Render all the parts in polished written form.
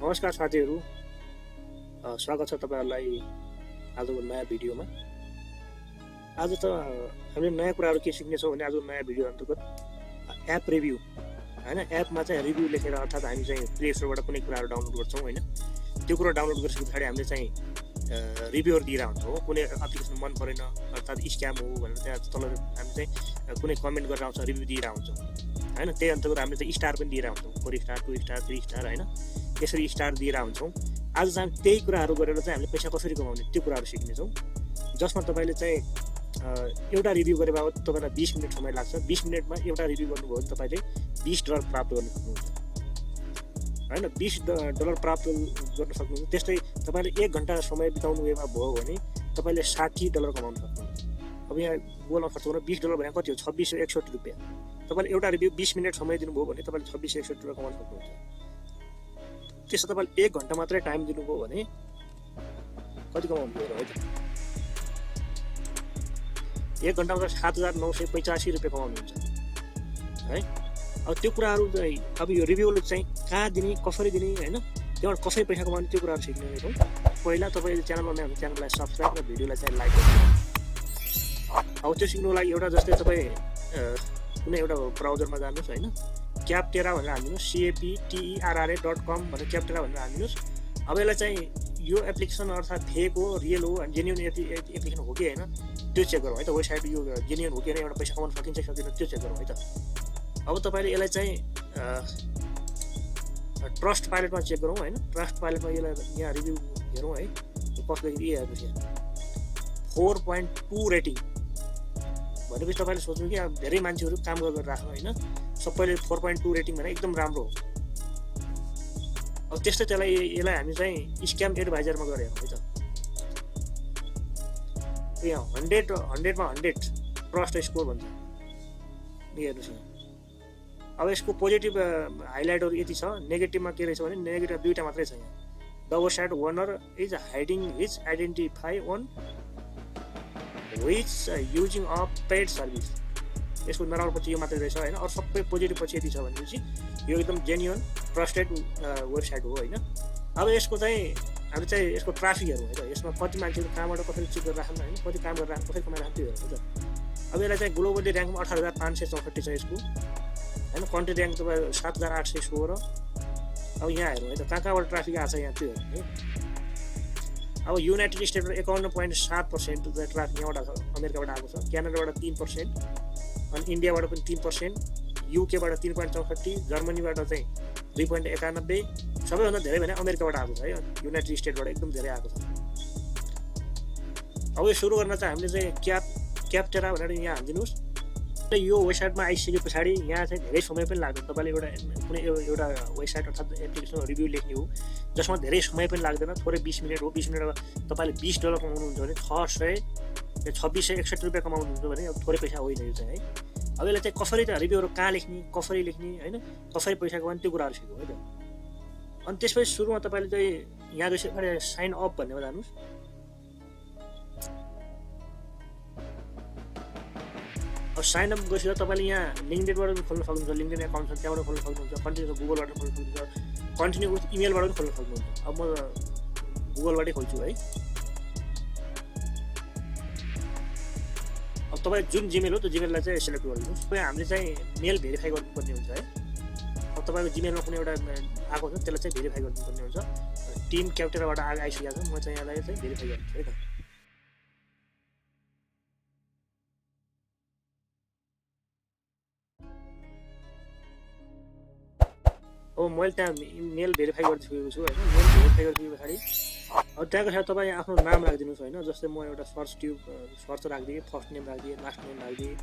नमस्कार साथीहरू, स्वागत छ तपाईहरुलाई आजको नयाँ भिडियोमा। आज त हामीले नयाँ कुराहरु के सिक्ने छौं भने आज नयाँ भिडियो अन्तर्गत एप रिभ्यू हैन, एपमा चाहिँ रिभ्यू लेखेर अर्थात हामी चाहिँ प्ले स्टोरबाट कुनै कुराहरु डाउनलोड गर्छौं हैन, त्यो कुरा डाउनलोड गरिसकेपछि हामीले चाहिँ रिभ्यूहरु दिइरा हुन्छौं। कुनै एप्लिकेसन मन परेन अर्थात स्क्याम हो भनेर त्यहाँ तल हामी चाहिँ कुनै कमेन्ट गरेर आउँछ, रिभ्यू दिइरा हुन्छौं हैन। त्यही अन्तर्गत हामीले चाहिँ स्टार पनि दिइरा हुन्छौं, 4 स्टार 2 स्टार 3 स्टार हैन, यसरी स्टार दिइरा हुन्छौं। आज चाहिँ त्यही कुराहरु गरेर चाहिँ हामीले पैसा कसरी कमाउने त्यो कुराहरु सिक्ने छौं, जसमा तपाईले चाहिँ एउटा रिभ्यू गरे बाबत तपाईलाई 20 मिनेट समय लाग्छ। 20 मिनेटमा एउटा रिभ्यू गर्नुभयो भने तपाईले $20 प्राप्त गर्न सक्नुहुन्छ हैन, $20 प्राप्त गर्न सक्नुहुन्छ। त्यस्तै तपाईले 1 घण्टा समय बिताउनु भयो भने तपाईले $60 कमाउन सक्नुहुन्छ। अब यहाँ गुगलमा खर्च गर्न $20 भने कति हो? ₹2661। तपाईले एउटा रिभ्यू 20 मिनेट समय दिनुभयो भने तपाईले $2661 कमाउन सक्नुहुन्छ। त्यसो तपाईले 1 घण्टा मात्रै टाइम दिनुभयो भने कति कमाउनु भयो है त? 1 घण्टामा $7,985 कमाउनुहुन्छ है। अब त्यो कुराहरु चाहिँ अब यो रिभ्यूले चाहिँ कहाँ दिने, कसरी दिने हैन, त्यबाट कसरी पैसा कमाउने त्यो कुराहरु सिक्ने छौं। पहिला तपाईले च्यानलमा नयाँ हुनुहुन्छ च्यानललाई सब्स्क्राइब र भिडियोलाई चाहिँ लाइक गर्नु। अब त्यो सिक्नुको लागि एउटा जस्तै तपाई कुनै एउटा ब्राउजरमा जानुस् हैन, क्याप्टेरा भनेर हाल्नुस्, capterra.com भनेर क्याप्टेरा भनेर हाल्नुस्। अब यसलाई चाहिँ यो एप्लिकेसन अर्थात फेक हो, रियल हो अनि जेन्युइन एप्लिकेसन हो कि हैन त्यो चेक गरौँ है त। वेबसाइट यो जेन्युइन हो कि हैन, एउटा पैसा कमाउन सकिन्छ कि सक्दैन त्यो चेक गरौँ है त। अब तपाईले यसलाई चाहिँ ट्रस्ट पाइलटमा चेक गरौँ हैन। ट्रस्ट पाइलटमा यसलाई यहाँ रिभ्यू हेरौँ है, कसले हेर्नुस् यहाँ 4.2 रेटिङ भनेपछि तपाईले सोच्नु कि अब धेरै मान्छेहरु काम गरेर राख्नु हैन, सबैले 4.2 रेटिङ भने एकदम राम्रो हो। अब त्यस्तै यसलाई हामी चाहिँ स्क्याम एडभाइजरमा गरे हेरौँ है त। यहाँ 100 मा 100 ट्रस्ट स्कोर भन्छ, हेर्नुस् यहाँ। अब यसको पोजिटिभ हाइलाइटहरु यति छ, नेगेटिभमा के रहेछ भने नेगेटिभ दुईटा मात्रै छ यहाँ। The website owner is hiding his identify on which using a paid service। यसको नराम्रो पछि यो मात्रै रहेछ हैन, अरु सबै पोजिटिभ पछि यति छ भनेपछि यो एकदम जेन्युइन ट्रस्टेड वेबसाइट हो हैन। अब यसको चाहिँ हामी चाहिँ यसको ट्राफिक हेरौँ है त। यसमा कति मान्छेहरु कहाँबाट कसरी चेक गरेर राख्नु हैन, कति काम गरेर राख्नु, कसरी कमाइराख्नु त्यो हेरौँ है त। अब यसलाई चाहिँ ग्लोबली र्याङ्कमा 18,564 छ यसको हैन। कन्ट्री र्याङ्क तपाईँ 7,816। अब यहाँ हेरौँ है त कहाँबाट ट्राफिक आछ यहाँ त्यो हेरौँ है। अब युनाइटेड स्टेटबाट 51.7% ट्राफिक यहाँबाट अमेरिकाबाट आएको छ, क्यानाडाबाट 3%, अनि इन्डियाबाट पनि 3%, युकेबाट 3.64, जर्मनीबाट चाहिँ 3.91, सबैभन्दा धेरै भने अमेरिकाबाट आएको छ है, युनाइटेड स्टेटबाट एकदम धेरै आएको छ। अब यो सुरु गर्न चाहिँ हामीले चाहिँ क्याप्टेरा भनेर यहाँ हालिदिनुहोस्। यो वेबसाइटमा आइसके पछाडि यहाँ चाहिँ धेरै समय पनि लाग्दैन। तपाईले कुनै एउटा वेबसाइट अर्थात एप्लिकेसन रिभ्यू लेख्ने हो जसमा धेरै समय पनि लाग्दैन, थोरै 20 मिनेट हो। 20 मिनेटमा तपाईले $20 कमाउनुहुन्छ भने $2661 कमाउनुहुन्छ भने थोरै पैसा होइन यो चाहिँ है। अब यसलाई चाहिँ कसरी त रिभ्यूहरु कहाँ लेख्ने, कसरी लेख्ने हैन, कसरी पैसा कमाउने त्यो कुराहरु सिक्यौ है त। अनि त्यसपछि सुरुमा तपाईले चाहिँ यहाँ गएर साइन अप भन्नेमा जानुस्। अब साइन अप गरेर तपाईले यहाँ लिंक्डइनबाट पनि खोल्न सक्नुहुन्छ, लिंक्डइन एकाउन्ट छ त्यहाँबाट खोल्न सक्नुहुन्छ, कन्टिन्यू गुगलबाट खोल्न सक्नुहुन्छ, कन्टिन्यू विथ इमेलबाट पनि खोल्न सक्नुहुन्छ। अब म गुगलबाटै खोल्छु है। अब तपाईँ जुन जिमेल हो त्यो जिमेललाई चाहिँ सिलेक्ट गरिदिनुहोस्। हामीले चाहिँ मेल भेरिफाई गर्नुपर्ने हुन्छ है। अब तपाईँको जिमेलमा कुनै एउटा आएको छ त्यसलाई चाहिँ भेरिफाई गर्नुपर्ने हुन्छ। टिम क्याप्टेराबाट आइसकेको छ, म चाहिँ यहाँलाई चाहिँ भेरिफाई गर्छु है त। अब मैले त्यहाँ मेल भेरिफाई गरिसकेको छु हैन। मेल भेरिफाई गरिसके पछाडि अब त्यहाँको साथ तपाईँ आफ्नो नाम राखिदिनुहोस् हैन। जस्तै म एउटा सर्च राखिदिएँ, फर्स्ट नेम राखिदिएँ, लास्ट नेम राखिदिएँ।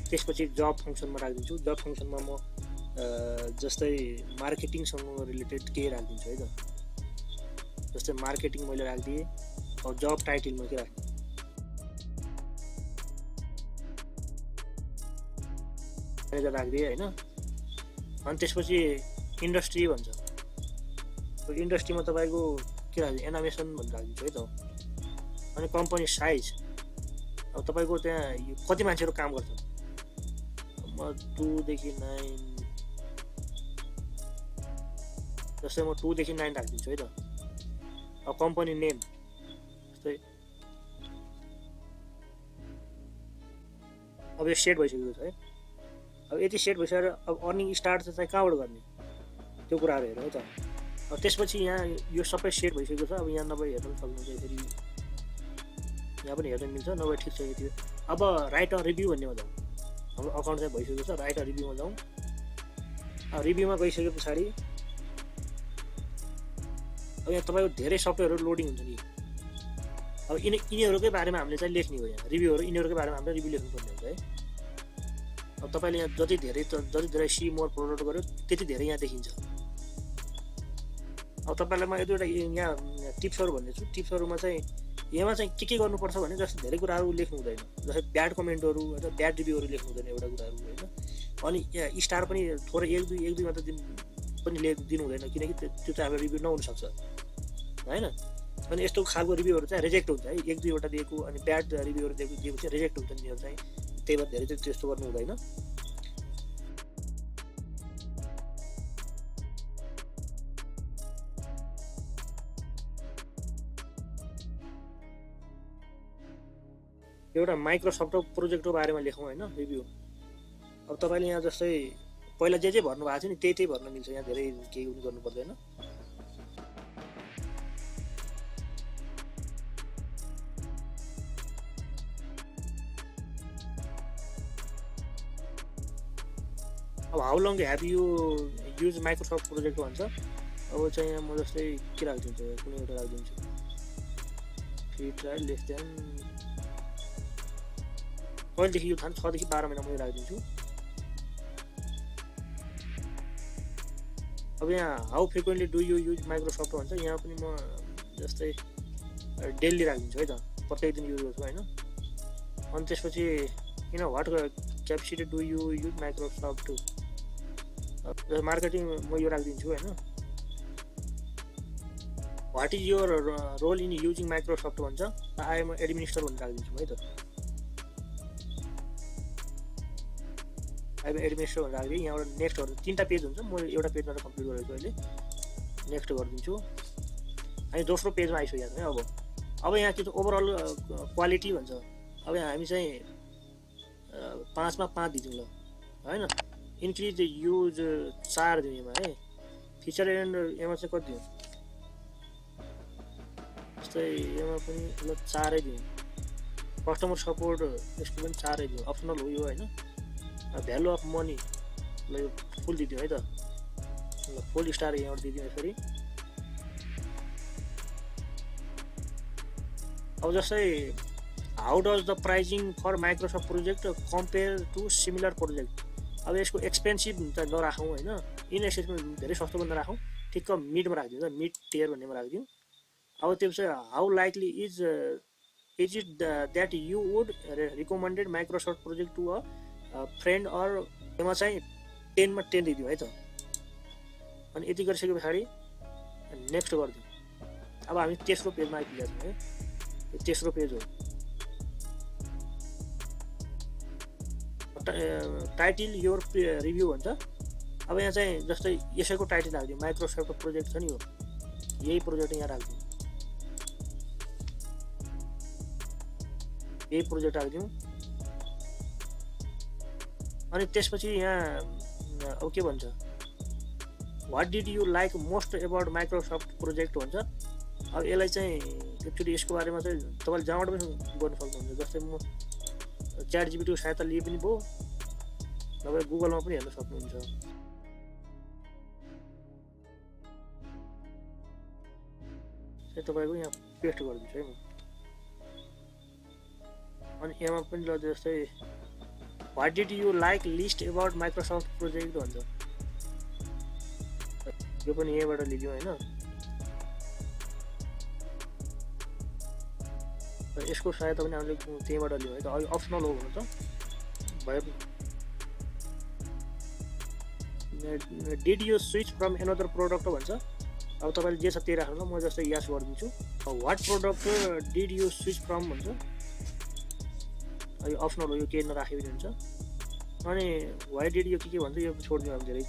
त्यसपछि जब फङ्सनमा राखिदिन्छु। जब फङ्सनमा म जस्तै मार्केटिङसँग रिलेटेड केही राखिदिन्छु है त। जस्तै मार्केटिङ मैले राखिदिएँ। अब जब टाइटलमा के राख्ने म्यानेजर राखिदिएँ हैन। अनि त्यसपछि इन्डस्ट्री भन्छ, इन्डस्ट्रीमा तपाईको के राख्दिनु, एनिमेसन भनेर राखिदिन्छु है त। अनि कम्पनी साइज, अब तपाईको त्यहाँ कति मान्छेहरु काम गर्छन्, म 2 देखि 9 जस्तै म 2 देखि 9 राखिदिन्छु है त। अब कम्पनी नेम जस्तै अब यो सेट भइसकेको छ है। अब यति सेट भइसकेर अब अर्निङ स्टार्ट चाहिँ कहाँबाट गर्ने त्यो कुराहरू हेरौँ है त। अब त्यसपछि यहाँ यो सबै सेट भइसकेको छ। अब यहाँ नभए हेर्न सक्नुहुन्छ, यसरी यहाँ पनि हेर्न मिल्छ, नभए ठिक छ यति। अब राइट अ रिभ्यू भन्नेमा जाउँ। हाम्रो अकाउन्ट चाहिँ भइसकेको छ, राइट अ रिभ्यूमा जाउँ। अब रिभ्यूमा गइसके पछाडि अब यहाँ तपाईँको धेरै सफ्टवेयरहरू लोडिङ हुन्छ नि। अब यिनीहरूकै बारेमा हामीले चाहिँ लेख्ने हो। यहाँ रिभ्यूहरू यिनीहरूकै बारेमा हामीले रिभ्यू लेख्नुपर्ने हुन्छ है। अब तपाईँले यहाँ जति धेरै सी मोर प्रोडक्ट गर्यो त्यति धेरै यहाँ देखिन्छ। अब तपाईँलाई म एक दुईवटा यहाँ टिप्सहरू भन्नेछु। टिप्सहरूमा चाहिँ यसमा चाहिँ के गर्नुपर्छ भने जस्तै धेरै कुराहरू लेख्नु हुँदैन, जस्तै ब्याड कमेन्टहरू होइन, ब्याड रिभ्यूहरू लेख्नु हुँदैन एउटा कुराहरू होइन। अनि यहाँ स्टार पनि थोरै एक दुई मात्र पनि दिनु हुँदैन, किनकि त्यो चाहिँ हाम्रो रिभ्यू नहुनसक्छ होइन। अनि यस्तो खालको रिभ्यूहरू चाहिँ रिजेक्ट हुन्छ है। एक दुईवटा दिएको अनि ब्याड रिभ्यूहरू दिएको चाहिँ रिजेक्ट हुन्छ नि चाहिँ। त्यही भएर धेरै चाहिँ त्यस्तो गर्नु हुँदैन। एउटा माइक्रोसफ्ट प्रोजेक्टको बारेमा लेखौँ होइन रिभ्यू। अब तपाईँले यहाँ जस्तै पहिला जे भर्नु भएको छ नि त्यही भर्न मिल्छ, यहाँ धेरै केही गर्नु पर्दैन। अब how long have you use Microsoft project भन्छ। अब चाहिँ यहाँ म जस्तै के राखिदिन्छु, कुनै एउटा राखिदिन्छु, फ्री ट्रायल लेस देन कहिलेदेखि यो 6 देखि 12 महिना म राखिदिन्छु। अब यहाँ how frequently do you use Microsoft भन्छ। यहाँ पनि म जस्तै डेली राखिदिन्छु है त, प्रत्येक दिन युज गर्छु होइन। अनि त्यसपछि किन what capacity do you use Microsoft marketing म यो राखिदिन्छु होइन। What is your role in using Microsoft भन्छ। आई एम एडमिनिस्टर भनेर राखिदिन्छु है त। आई एम एडमिनिस्टर भनेर राखिदिएँ। यहाँबाट नेक्स्ट गर्छु। 3टा पेज हुन्छ, म एउटा पेजमा त कम्प्लिट गरेको अहिले। नेक्स्ट गरिदिन्छु। अनि दोस्रो पेजमा आइसकेको छ है। अब यहाँ के छ ओभरअल क्वालिटी भन्छ। अब यहाँ हामी चाहिँ 5 मा 5 दिन्छौँ ल होइन। इन्क्रिज युज 4 दिउँ यसमा है। फिचर एन्ड यसमा चाहिँ कति दिउँ, जस्तै यसमा पनि ल 4 दिउँ। कस्टमर सपोर्ट यसको पनि 4 दिउँ, अप्सनल हो यो होइन। भ्यालु अफ मनी ल यो फुल दिदिउँ है त। ल फुल स्टार यहाँबाट दिदिउँ यसरी। अब जस्तै how does the pricing for Microsoft project compare to similar project. अब यसको एक्सपेन्सिभ त नराखौँ होइन, इनएक्सेसिभ धेरै सस्तो पनि नराखौँ, ठिक्क मिडमा राखिदिउँ त, मिड टियर भन्नेमा राखिदिउँ। अब त्यो चाहिँ how likely is it that you would recommended Microsoft project to a friend or यसमा चाहिँ 10 मा 10 दिदिउँ है त। अनि यति गरिसके पछाडि नेक्स्ट गरिदिउँ। अब हामी तेस्रो पेजमा आइपुगेका छौँ है। यो तेस्रो पेज हो। टाइटल योर रिभ्यू भन्छ। अब यहाँ चाहिँ जस्तै यसैको टाइटल राखिदिउँ, माइक्रोसफ्ट प्रोजेक्ट छ नि हो, यही प्रोजेक्ट यहाँ राखिदिउँ, यही प्रोजेक्ट राखिदिउँ। अनि त्यसपछि यहाँ अब के भन्छ, what did you like most about Microsoft project भन्छ। अब यसलाई चाहिँ एक्चुअली यसको बारेमा चाहिँ तपाईँले जहाँबाट पनि गर्नु सक्नुहुन्छ। जस्तै म च्याट जिपिटीको सहायता लिए पनि भयो, नभए गुगलमा पनि हेर्न सक्नुहुन्छ। तपाईँको यहाँ पेस्ट गरिदिन्छु है म। अनि यसमा पनि ल जस्तै what did you like least about Microsoft project भन्छ। यो पनि यहीँबाट लिदिउँ होइन। यसको सहायता पनि हामीले त्यहीँबाट लिउँ है त। अप्सनल हो भने त भयो। Did you switch from another product भन्छ। अब तपाईँले जे छ त्यही राख्नु ल। म जस्तै यस गरिदिन्छु। What product did you switch from भन्छ। यो अप्सनल हो, यो केही नराखे पनि हुन्छ। अनि वाइ डिड यो के भन्छ, यो छोडिदिउँ। अब धेरै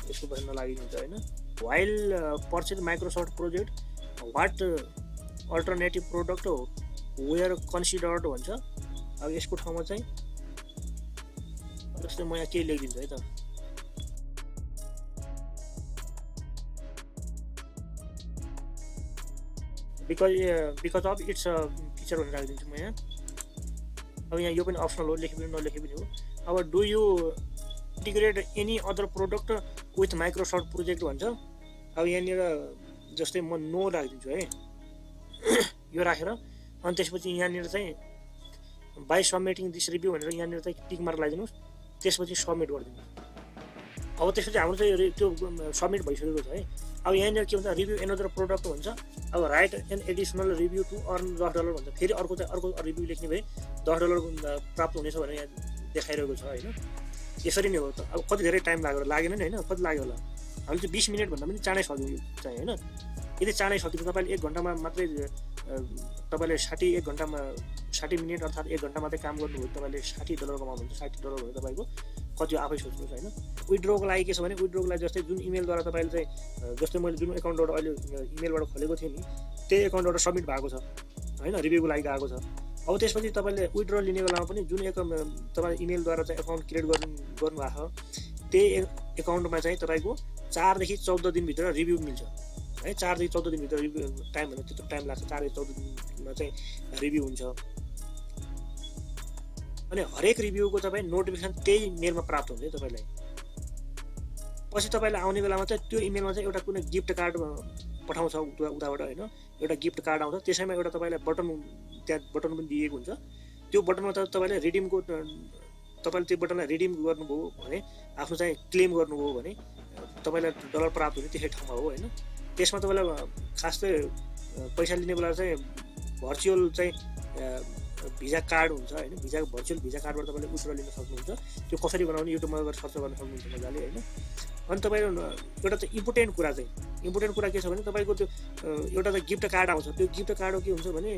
यसको पैसा नलागिदिन्छ होइन। while purchase Microsoft project, what alternative product were considered भन्छ। अब यसको ठाउँमा चाहिँ जस्तै म यहाँ के लेखिदिन्छु है त, because of its feature भनेर राखिदिन्छु म यहाँ। अब यहाँ यो पनि अप्सनल हो, लेखे पनि नलेखे पनि हो। अब do you integrate any other product with Microsoft project भन्छ। अब यहाँनिर जस्तै म नो राखिदिन्छु है, यो राखेर अनि त्यसपछि यहाँनिर चाहिँ बाई सबमिटिङ दिस रिभ्यू भनेर यहाँनिर चाहिँ टिक मार्क लगाइदिनुहोस्, त्यसपछि सबमिट गरिदिनुहोस्। अब त्यसपछि हाम्रो चाहिँ त्यो सबमिट भइसकेको छ है। अब यहाँनिर के भन्छ, रिभ्यू एनदर प्रोडक्ट भन्छ। अब write an additional review to earn $10 भन्छ। फेरि अर्को रिभ्यू लेख्ने भए $10 प्राप्त हुनेछ भनेर यहाँ देखाइरहेको छ होइन। यसरी नै हो त। अब कति धेरै टाइम लागेन नि होइन, कति लाग्यो होला, हामीले चाहिँ 20 मिनट भन्दा पनि चाँडै सक्यो यो चाहिँ होइन। यदि चाँडै सकिन्छ तपाईँले 1 घन्टामा मात्रै तपाईँले 1 घन्टामा 60 मिनट अर्थात् 1 घन्टा मात्रै काम गर्नुभयो, तपाईँले $60 कमाउनुहुन्छ। $60 भने तपाईँको कति आफै सोच्नुहोस् होइन। विथड्रोको लागि के छ भने, विथड्रोको लागि जस्तै जुन इमेलद्वारा तपाईँले चाहिँ जस्तै मैले जुन एकाउन्टबाट अहिले इमेलबाट खोलेको थिएँ नि, त्यही एकाउन्टबाट सबमिट भएको छ होइन, रिभ्यूको लागि गएको छ। अब त्यसपछि तपाईँले विथड्रो लिने बेलामा पनि जुन तपाईँ इमेलद्वारा चाहिँ एकाउन्ट क्रिएट गर्नुभएको छ, त्यही एकाउन्टमा चाहिँ तपाईँको 4 देखि 14 दिनभित्र रिभ्यू मिल्छ है। 4 देखि 14 दिनभित्र रिभ्यू टाइम भने त्यत्रो टाइम लाग्छ। 4 देखि 14 दिनमा चाहिँ रिभ्यू हुन्छ। अनि हरेक रिभ्यूको तपाईँ नोटिफिकेसन त्यही मेलमा प्राप्त हुन्छ है तपाईँलाई। पछि तपाईँलाई आउने बेलामा चाहिँ त्यो इमेलमा चाहिँ एउटा कुनै गिफ्ट कार्ड पठाउँछ उताबाट होइन, एउटा गिफ्ट कार्ड आउँछ। त्यसैमा एउटा तपाईँलाई त्यहाँ बटन पनि दिएको हुन्छ। त्यो बटनमा त तपाईँले रिडिमको तपाईँले त्यो बटनलाई रिडिम गर्नुभयो भने, आफ्नो चाहिँ क्लेम गर्नुभयो भने तपाईँलाई डलर प्राप्त हुने त्यसै ठाउँमा हो होइन। त्यसमा तपाईँलाई खास चाहिँ पैसा लिने बेला चाहिँ भर्चुअल चाहिँ भिजा कार्ड हुन्छ होइन, भर्चुअल भिजा कार्डबाट तपाईँले विथड्र लिन सक्नुहुन्छ। त्यो कसरी बनाउने युट्युबमा गएर सर्च गर्न सक्नुहुन्छ मजाले होइन। अनि तपाईँको एउटा चाहिँ इम्पोर्टेन्ट कुरा के छ भने, तपाईँको त्यो एउटा चाहिँ गिफ्ट कार्ड आउँछ। त्यो गिफ्ट कार्ड के हुन्छ भने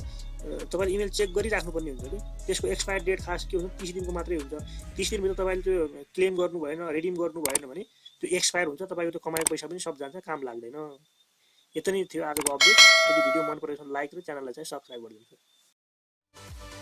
तपाईँले इमेल चेक गरिराख्नुपर्ने हुन्छ कि त्यसको एक्सपायर डेट खास के हुन्छ 30 दिनको मात्रै हुन्छ। 30 दिनभित्र तपाईँले त्यो क्लेम गर्नु भएन, रिडिम गर्नु भएन भने त्यो एक्सपायर हुन्छ। तपाईँको त्यो कमाएको पैसा पनि सब जान्छ, काम लाग्दैन। यति नै थियो आजको अपडेट। यदि भिडियो मन परेको छ लाइक र च्यानललाई चाहिँ सब्सक्राइब गरिदिनुहोस्।